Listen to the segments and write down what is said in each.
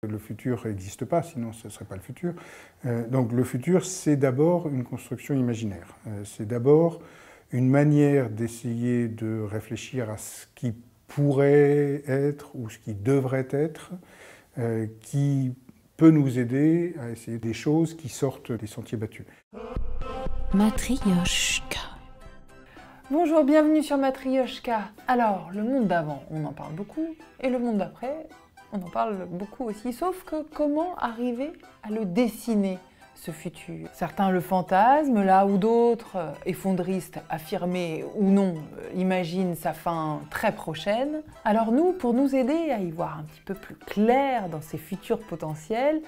Le futur n'existe pas, sinon ce ne serait pas le futur. Donc le futur, c'est d'abord une construction imaginaire. C'est d'abord une manière d'essayer de réfléchir à ce qui pourrait être ou ce qui devrait être, qui peut nous aider à essayer des choses qui sortent des sentiers battus. Matryoshka. Bonjour, bienvenue sur Matryoshka. Alors, le monde d'avant, on en parle beaucoup, et le monde d'après, on en parle beaucoup aussi. Sauf que comment arriver à le dessiner, ce futur? Certains le fantasment, là où d'autres, effondristes, affirmés ou non, imaginent sa fin très prochaine. Alors nous, pour nous aider à y voir un petit peu plus clair dans ces futurs potentiels,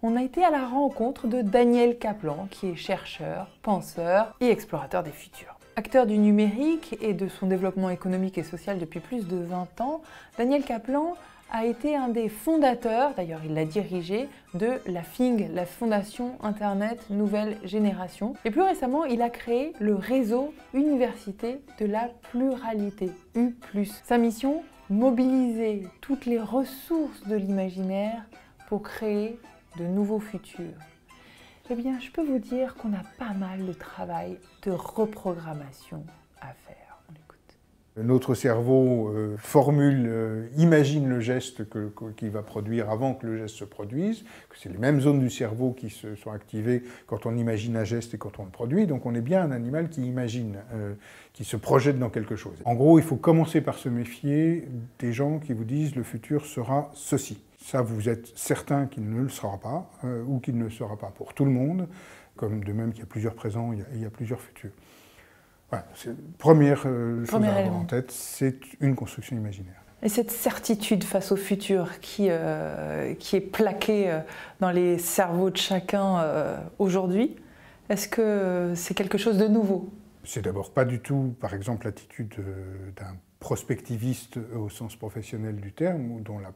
on a été à la rencontre de Daniel Kaplan, qui est chercheur, penseur et explorateur des futurs. Acteur du numérique et de son développement économique et social depuis plus de 20 ans, Daniel Kaplan a été un des fondateurs, d'ailleurs il l'a dirigé, de la FING, la Fondation Internet Nouvelle Génération. Et plus récemment, il a créé le réseau Université de la Pluralité, U+. Sa mission, mobiliser toutes les ressources de l'imaginaire pour créer de nouveaux futurs. Eh bien, je peux vous dire qu'on a pas mal de travail de reprogrammation à faire. On écoute. Notre cerveau imagine le geste qu'il va produire avant que le geste se produise, que c'est les mêmes zones du cerveau qui se sont activées quand on imagine un geste et quand on le produit, donc on est bien un animal qui imagine, qui se projette dans quelque chose. En gros, il faut commencer par se méfier des gens qui vous disent « le futur sera ceci ». Ça, vous êtes certain qu'il ne le sera pas, ou qu'il ne le sera pas pour tout le monde, comme de même qu'il y a plusieurs présents, il y a plusieurs futurs. Voilà, première chose à avoir en tête, c'est une construction imaginaire. Et cette certitude face au futur qui est plaquée dans les cerveaux de chacun aujourd'hui, est-ce que c'est quelque chose de nouveau? C'est d'abord pas du tout, par exemple, l'attitude d'un prospectiviste au sens professionnel du terme, dont la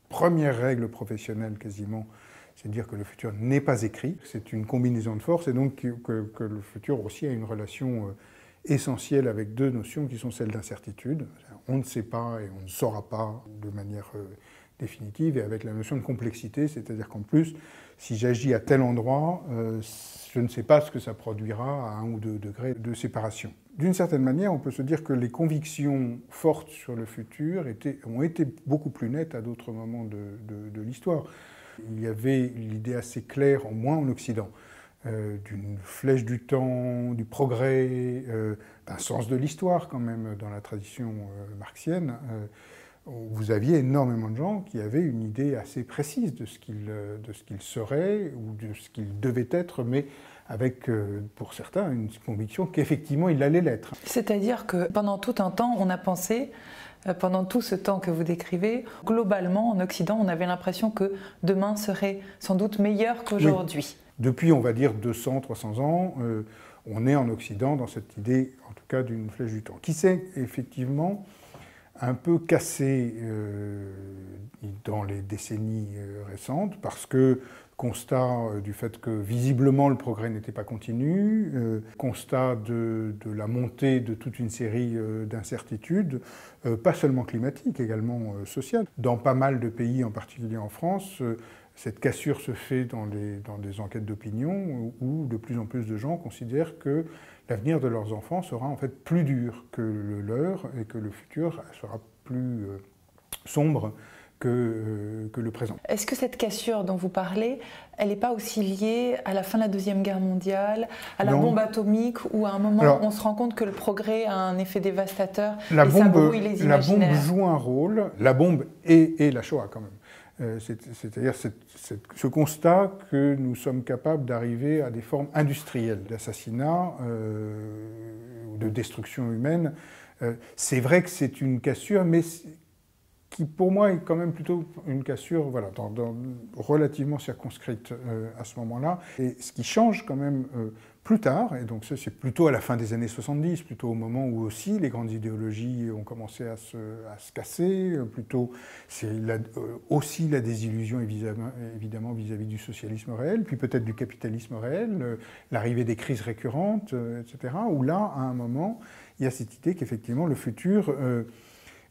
première règle professionnelle quasiment, c'est de dire que le futur n'est pas écrit. C'est une combinaison de forces et donc que le futur aussi a une relation essentielle avec deux notions qui sont celles d'incertitude. On ne sait pas et on ne saura pas de manière définitive, et avec la notion de complexité, c'est-à-dire qu'en plus, si j'agis à tel endroit, je ne sais pas ce que ça produira à 1 ou 2 degrés de séparation. D'une certaine manière, on peut se dire que les convictions fortes sur le futur ont été beaucoup plus nettes à d'autres moments de l'histoire. Il y avait l'idée assez claire, au moins en Occident, d'une flèche du temps, du progrès, d'un sens de l'histoire quand même dans la tradition marxienne. Vous aviez énormément de gens qui avaient une idée assez précise de ce qu'il serait ou de ce qu'il devait être, mais avec, pour certains, une conviction qu'effectivement il allait l'être. C'est-à-dire que pendant tout un temps, on a pensé, pendant tout ce temps que vous décrivez, globalement en Occident, on avait l'impression que demain serait sans doute meilleur qu'aujourd'hui. Oui. Depuis, on va dire, 200, 300 ans, on est en Occident dans cette idée, en tout cas, d'une flèche du temps, qui s'est effectivement un peu cassée dans les décennies récentes, parce que constat du fait que visiblement le progrès n'était pas continu, constat de la montée de toute une série d'incertitudes, pas seulement climatiques, également sociales. Dans pas mal de pays, en particulier en France, cette cassure se fait dans des enquêtes d'opinion où de plus en plus de gens considèrent que l'avenir de leurs enfants sera en fait plus dur que le leur et que le futur sera plus sombre que le présent. Est-ce que cette cassure dont vous parlez, elle n'est pas aussi liée à la fin de la Deuxième Guerre mondiale, à la bombe atomique, où à un moment on se rend compte que le progrès a un effet dévastateur et ça brouille les imaginaires? La bombe joue un rôle, la bombe et la Shoah quand même. C'est-à-dire ce constat que nous sommes capables d'arriver à des formes industrielles d'assassinat ou de destruction humaine. C'est vrai que c'est une cassure, mais qui pour moi est quand même plutôt une cassure relativement circonscrite à ce moment-là. Et ce qui change quand même plus tard, et donc ça c'est plutôt à la fin des années 70, plutôt au moment où aussi les grandes idéologies ont commencé à se casser, plutôt c'est aussi la désillusion évidemment vis-à-vis du socialisme réel, puis peut-être du capitalisme réel, l'arrivée des crises récurrentes, etc., où là, à un moment, il y a cette idée qu'effectivement le futur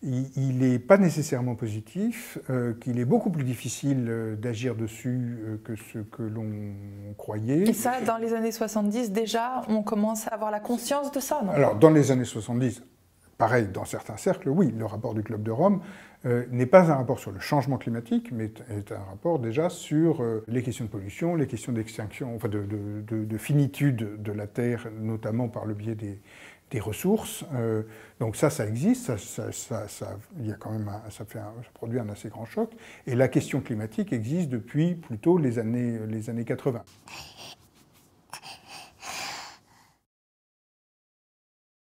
il n'est pas nécessairement positif, qu'il est beaucoup plus difficile d'agir dessus que ce que l'on croyait. Et ça, dans les années 70, déjà, on commence à avoir la conscience de ça, non? Alors, dans les années 70, pareil, dans certains cercles, oui, le rapport du Club de Rome n'est pas un rapport sur le changement climatique, mais est un rapport déjà sur les questions de pollution, les questions d'extinction, enfin de finitude de la Terre, notamment par le biais des ressources. Donc ça existe, il y a quand même ça produit un assez grand choc. Et la question climatique existe depuis plutôt les années 80.